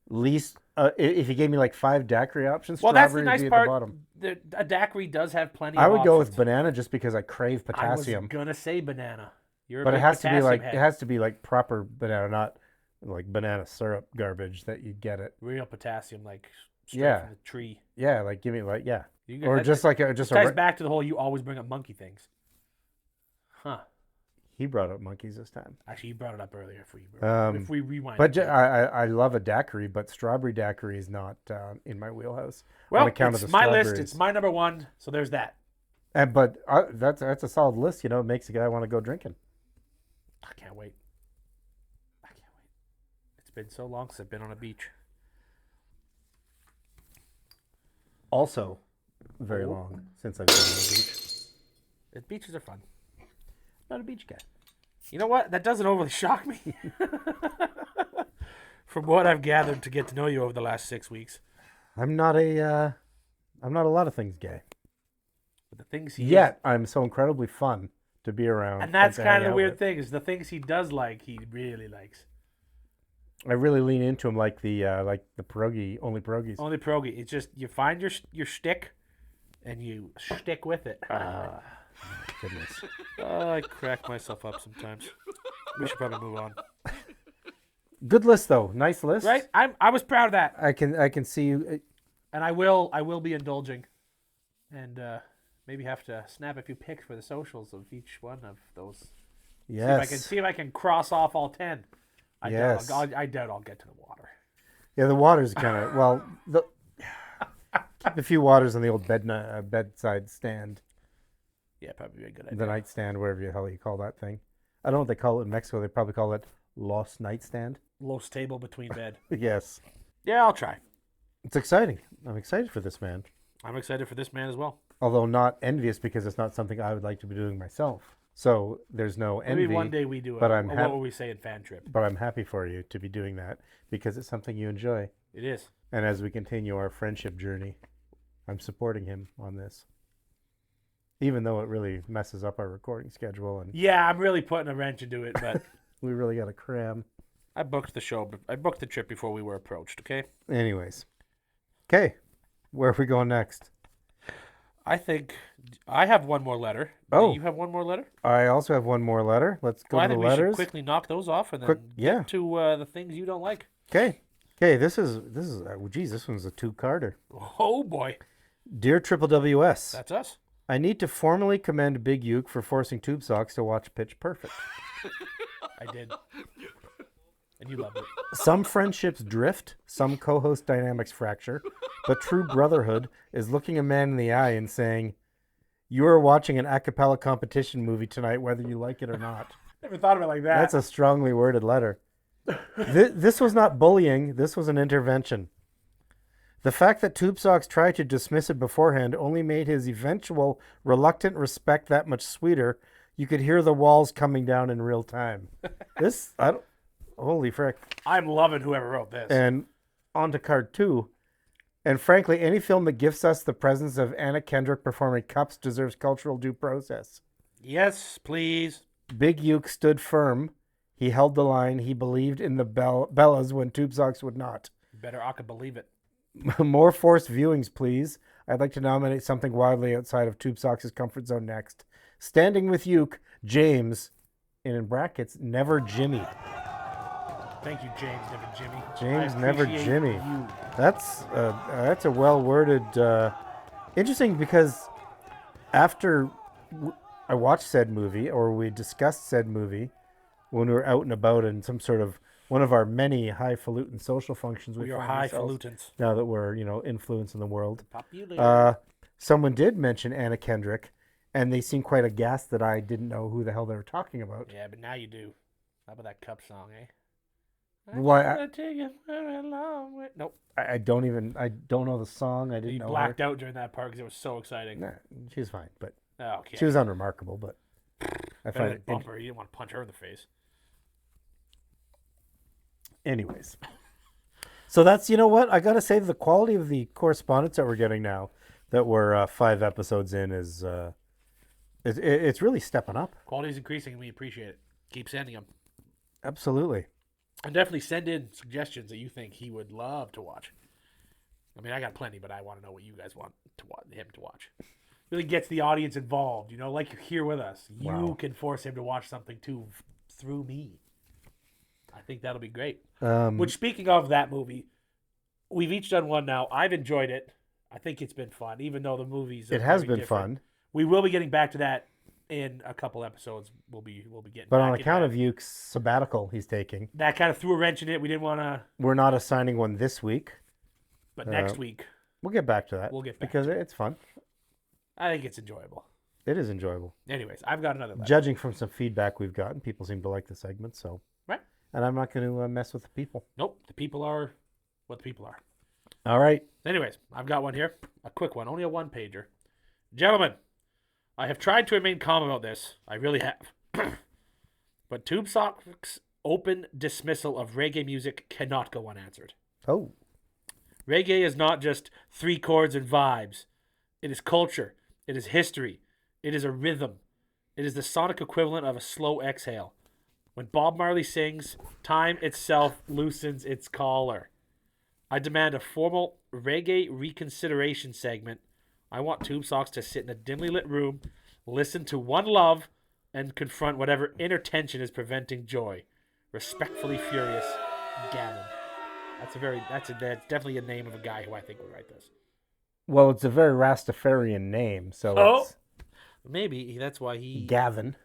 least. If you gave me like 5 daiquiri options, Well, that's the strawberry would nice be at part. the bottom. A daiquiri does have plenty. I of would go with options. banana just because I crave I potassium. was gonna say banana. You're a But it big has to be potassium like head. it has to be like proper banana, not like banana syrup garbage that you get it. Real potassium, like straight Yeah. from the tree. Yeah, like give me like yeah, You got- or that- just like a just ties a. back to the whole you always bring up monkey things. Huh. He brought up monkeys this time. Actually, you brought it up earlier. If we rewind. But it. I love a daiquiri, but strawberry daiquiri is not in my wheelhouse. well, on account it's of the my list. strawberries. It's my number 1. So there's that. But that's a solid list. It makes a guy want to go drinking. I can't wait. It's been so long since I've been on a beach. Also, very long since I've been on the beach. The beaches are fun. Not a beach guy. You know what? That doesn't overly shock me. From what I've gathered to get to know you over the last 6 weeks. I'm not a lot of things gay. But the things he Yet I'm so incredibly fun to be around. and that's to kind hang of the out weird with. thing is the things he does like, he really likes. I really lean into him like the pierogi, only pierogies. Only pierogi. It's just you find your shtick, and you stick with it. Goodness. I crack myself up sometimes. We should probably move on. Good list though. Nice list. Right? I was proud of that, I can see you. and I will be indulging, and maybe have to snap a few pics for the socials of each one of those. Yes. See if I can cross off all 10. I Yes. doubt I doubt I'll get to the water. Yeah, the water's kind of keep a few waters on the old bedside stand, Yeah, probably be a good the idea. nightstand, whatever the hell you call that thing. I don't know what they call it in Mexico. They probably call it lost nightstand. Los table between bed. Yes. Yeah, I'll try. It's exciting. I'm excited for this, man. I'm excited for this man as well. Although not envious because it's not something I would like to be doing myself. So there's no envy. Maybe one day we do but a I'm what will we say in fan trip. But I'm happy for you to be doing that because it's something you enjoy. It is. And as we continue our friendship journey, I'm supporting him on this. Even though it really messes up our recording schedule and Yeah, I'm really putting a wrench into it, but we really got to cram. I booked the show. I booked the trip before we were approached. Okay. Anyways. Okay. Where are we going next? I think I have one more letter. Oh. Do you have one more letter? I also have one more letter. Let's go Well, I to the think we should letters. quickly knock those off and then Quick- yeah. get to the things you don't like. Okay. Okay, this is geez, this one's a two-carder. Oh boy, Dear WWWS, that's us. I need to formally commend Big Uke for forcing Tube Socks to watch Pitch Perfect. I did, and you loved it. Some friendships drift, some co-host dynamics fracture, but true brotherhood is looking a man in the eye and saying, "You are watching an a cappella competition movie tonight, whether you like it or not." Never thought of it like that. That's a strongly worded letter. This was not bullying. This was an intervention. The fact that Tube Socks tried to dismiss it beforehand only made his eventual reluctant respect that much sweeter. You could hear the walls coming down in real time. Holy frick. I'm loving whoever wrote this. And on to card 2. And frankly, any film that gifts us the presence of Anna Kendrick performing Cups deserves cultural due process. Yes, please. Big Uke stood firm. He held the line. He believed in the Bellas when Tube Socks would not. Better I could believe it. More forced viewings, please. I'd like to nominate something wildly outside of Tube Socks' comfort zone next. Standing with Uke, James, and in brackets, never Jimmy. Thank you, James, never Jimmy. James, I never appreciate Jimmy. you. That's a well-worded, interesting because after I watched said movie, or we discussed said movie when we were out and about in some sort of one of our many highfalutin social functions We are find ourselves highfalutins. now that we're influencing the world. Popular. Someone did mention Anna Kendrick, and they seemed quite aghast that I didn't know who the hell they were talking about. Yeah, but now you do. How about that Cup song, eh? Why, Gonna take you for a long way. Nope. I don't know the song. I didn't You know blacked her. out during that part because it was so exciting. Nah, she was fine, but Okay. she was unremarkable. But I Better find than it Bumper. You didn't want to punch her in the face. anyways. So that's, you know what, I gotta say, the quality of the correspondence that we're getting now that we're 5 episodes in is it's really stepping up. Quality's increasing and we appreciate it. Keep sending them. Absolutely. And definitely send in suggestions that you think he would love to watch. I mean, I got plenty, but I want to know what you guys want him to watch. Really gets the audience involved, like you're here with us. You Wow. can force him to watch something too through me. I think that'll be great. Which Speaking of that movie, we've each done one now. I've enjoyed it. I think it's been fun, even though the movies are it has very been different. fun, We will be getting back to that in a couple episodes. We'll be getting. but back on into account that. of Uke's sabbatical he's taking, That kind of threw a wrench in it. We didn't want to, we're not assigning one this week. but next week We'll get back to that. We'll get back because it's fun. I think it's enjoyable. It is enjoyable. Anyways, I've got another letter. Judging from some feedback we've gotten, people seem to like the segment, so Right. and I'm not going to mess with the people. Nope, the people are what the people are. All right. Anyways, I've got one here. A quick one. Only a one-pager. Gentlemen, I have tried to remain calm about this. I really have. But Tube Sock's open dismissal of reggae music cannot go unanswered. Oh. Reggae is not just 3 chords and vibes. It is culture. It is history. It is a rhythm. It is the sonic equivalent of a slow exhale. When Bob Marley sings, time itself loosens its collar. I demand a formal reggae reconsideration segment. I want Tube Socks to sit in a dimly lit room, listen to One Love, and confront whatever inner tension is preventing joy. Respectfully furious, Gavin. That's definitely a name of a guy who I think would write this. Well, it's a very Rastafarian name, so it's Maybe that's why he Gavin.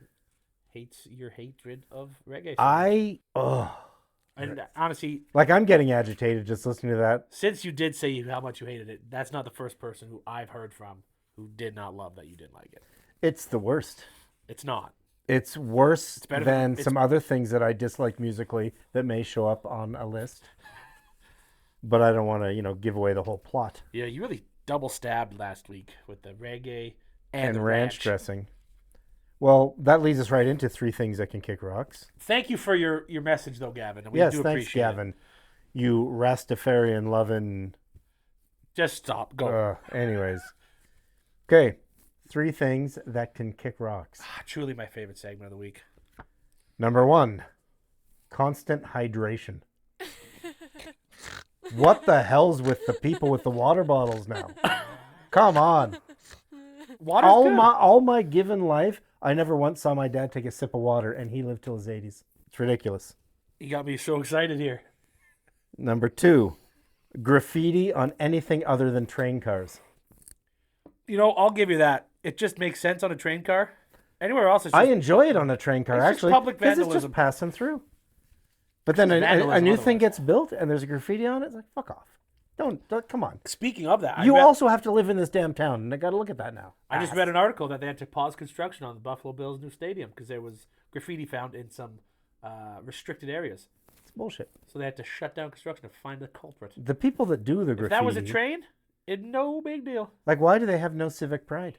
hates your hatred of reggae. And honestly, Like, I'm getting agitated just listening to that. since you did say how much you hated it, that's not the first person who I've heard from who did not love that you didn't like it. It's the worst. It's not. It's worse better than than- some other things that I dislike musically that may show up on a list. But I don't want to, give away the whole plot. Yeah, you really double stabbed last week with the reggae And the ranch ranch dressing. Well, that leads us right into 3 things that can kick rocks. Thank you for your message, though, Gavin. And we Yes, do thanks, appreciate Gavin. it. You Rastafarian loving. Just stop. Go. Anyways. Okay. 3 things that can kick rocks. Truly my favorite segment of the week. Number 1, constant hydration. What the hell's with the people with the water bottles now? Come on. Water's good. All my given life, I never once saw my dad take a sip of water, and he lived till his 80s. It's ridiculous. You got me so excited here. Number 2, graffiti on anything other than train cars. I'll give you that. It just makes sense on a train car. Anywhere else, it's I just enjoy it on a train car, It's just actually, public because it's vandalism. just passing through. But then It's a vandalism new thing otherwise. gets built, and there's a graffiti on it. It's like, fuck off. Don't come on. Speaking of that, You also have to live in this damn town, and I got to look at that now. I just read an article that they had to pause construction on the Buffalo Bills' new stadium because there was graffiti found in some restricted areas. It's bullshit. So they had to shut down construction to find the culprit. The people that do the graffiti, If that was a train, it's no big deal. like, why do they have no civic pride?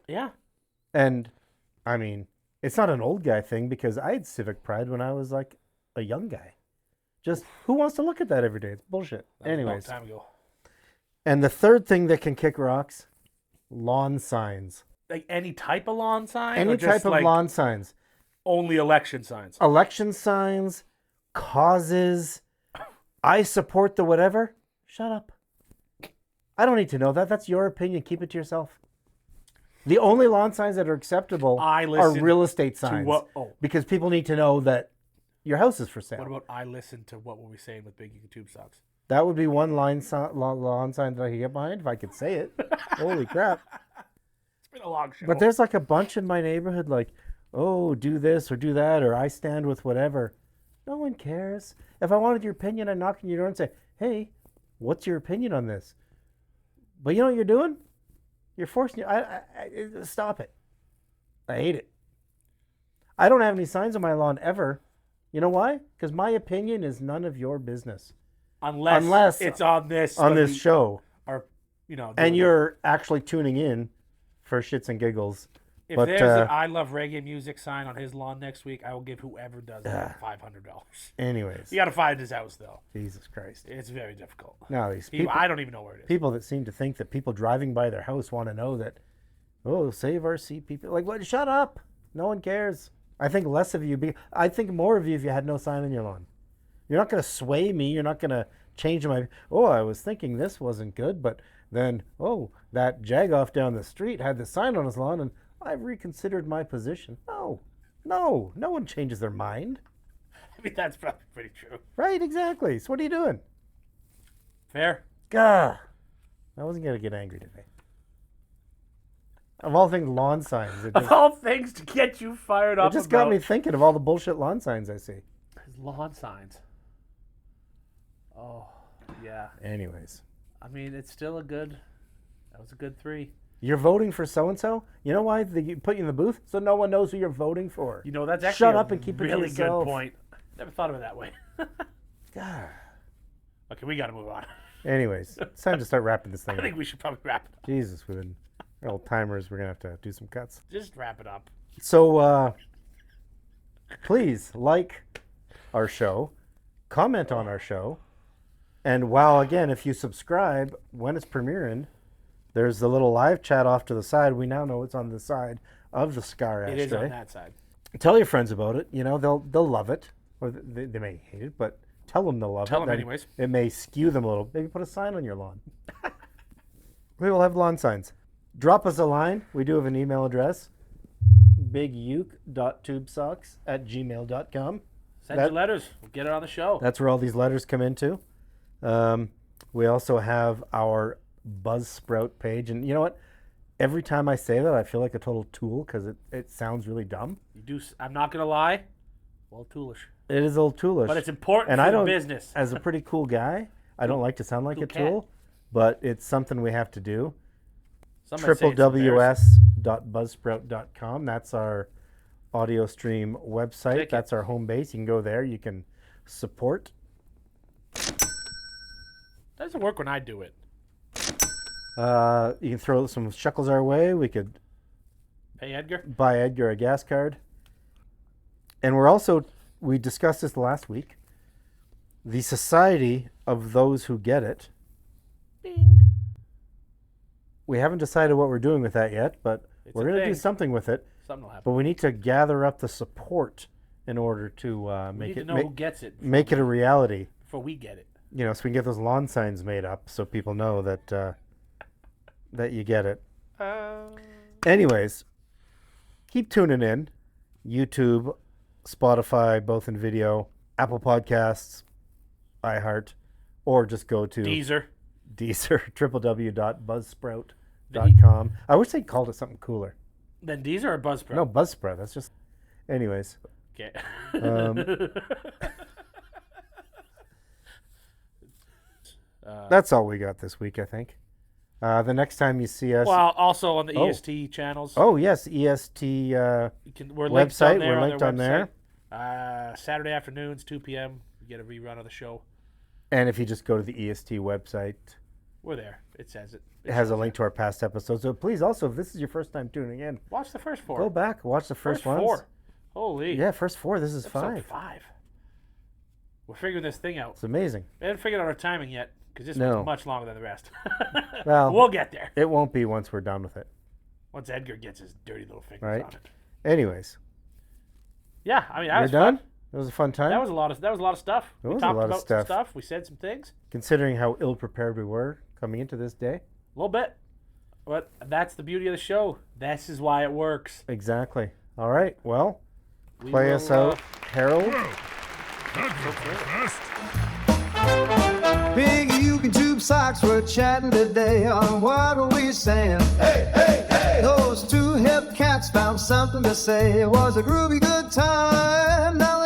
Yeah. And, I mean, it's not an old guy thing, because I had civic pride when I was, like, a young guy. Just, who wants to look at that every day? It's bullshit. That was a long Anyways. time ago. And the third thing that can kick rocks, lawn signs. Like any type of lawn sign? Any or just type of like lawn signs. only election signs? Election signs, causes, I support the whatever. Shut up. I don't need to know that. That's your opinion. Keep it to yourself. The only lawn signs that are acceptable I are listen real estate to signs. what- oh. Because people need to know that your house is for sale. What about I listen to what were we saying with Big YouTube Socks? That would be one lawn sign that I could get behind if I could say it. Holy crap. It's been a long show. But there's like a bunch in my neighborhood like, oh, do this or do that, or I stand with whatever. No one cares. If I wanted your opinion, I'd knock on your door and say, hey, what's your opinion on this? But you know what you're doing? You're forcing stop it. I hate it. I don't have any signs on my lawn ever. You know why? Because my opinion is none of your business. Unless it's on this show. or And doing you're actually tuning in for shits and giggles. If But, there's an I love reggae music sign on his lawn next week, I will give whoever does that $500. Anyways, You got to find his house though. Jesus Christ. It's very difficult. No, these people, I don't even know where it is. people that seem to think that people driving by their house want to know that, oh, save our sea people. Like, what? Shut up. No one cares. I think less of you. I think more of you if you had no sign on your lawn. You're not going to sway me. You're not going to change my. Oh, I was thinking this wasn't good, but then, oh, that jagoff down the street had the sign on his lawn, and I've reconsidered my position. No one changes their mind. I mean, that's probably pretty true. Right, exactly. So what are you doing? Fair. Gah. I wasn't going to get angry today. Of all things, lawn signs. It Of just, all things to get you fired up it just got about me thinking of all the bullshit lawn signs I see. his lawn signs. Oh, yeah. Anyways. I mean, it's still that was a good 3. You're voting for so-and-so? You know why they put you in the booth? So no one knows who you're voting for. You know, that's actually Shut a up and keep it to really yourself. good point. Never thought of it that way. God. Okay, we got to move on. Anyways, it's time to start wrapping this thing I up. think we should probably wrap it up. Jesus, we've been old timers. We're going to have to do some cuts. Just wrap it up. So, please like our show, comment on our show, and again, if you subscribe when it's premiering, there's the little live chat off to the side. We now know it's on the side of the cigar ashtray. It is on that side. Tell your friends about it. You know, they'll love it, or they may hate it, but tell them they'll love it. Tell them Then anyways. It may skew them a little. Maybe put a sign on your lawn. We will have lawn signs. Drop us a line. We do have an email address, biguke.tubesocks@gmail.com. Send your letters. We'll get it on the show. That's where all these letters come into. We also have our Buzzsprout page. And you know what? Every time I say that, I feel like a total tool because it sounds really dumb. You do. I'm not going to lie. Well, toolish. It is a little toolish. But it's important and for I the don't, business. As a pretty cool guy, I don't like to sound like a cat. tool, but it's something we have to do. Some might say it's embarrassing. www.buzzsprout.com. That's our audio stream website. Click it. That's our home base. You can go there. You can support. Doesn't work when I do it. You can throw some shekels our way. We could Hey, Edgar. buy Edgar a gas card. And we discussed this last week, the Society of Those Who Get It. Bing. We haven't decided what we're doing with that yet, but we're a going to do thing. something with it. Something will happen. But we need to gather up the support in order to We make need it to know who gets it make it a reality. before we get it. You know, so we can get those lawn signs made up so people know that that you get it. Anyways, keep tuning in. YouTube, Spotify, both in video, Apple Podcasts, iHeart, or just go to Deezer. www.buzzsprout.com. I wish they called it something cooler. Then Deezer or Buzzsprout? No, Buzzsprout. That's just. Anyways, Okay. that's all we got this week, I think. The next time you see us. well, also on the EST channels. Oh, yes, EST We're linked website. on there. We're linked on there. Saturday afternoons, 2 p.m. We get a rerun of the show. And if you just go to the EST website, We're there. It says it. it has a link to our past episodes. So please also, if this is your first time tuning in, Watch the first 4. go back, watch the first ones. 4. Holy. Yeah, first 4. This is Episode 5. 5. We're figuring this thing out. It's amazing. We haven't figured out our timing yet because this No. one's much longer than the rest. Well, we'll get there it won't be once we're done with it. once Edgar gets his dirty little fingers Right. on it. Anyways, Yeah, I mean, that you're was done? fun. It was a fun time. That was a lot of stuff. It We was a talked lot of about stuff. some stuff. We said some things. Considering how ill-prepared we were coming into this day. A little bit. But that's the beauty of the show. This is why it works. Exactly. All right, well, We play will, us out, Harold. Well, that was fast. Big Uke and Tube Socks were chatting today on what were we saying? Hey, hey, hey! Those two hip cats found something to say. It was a groovy good time. Now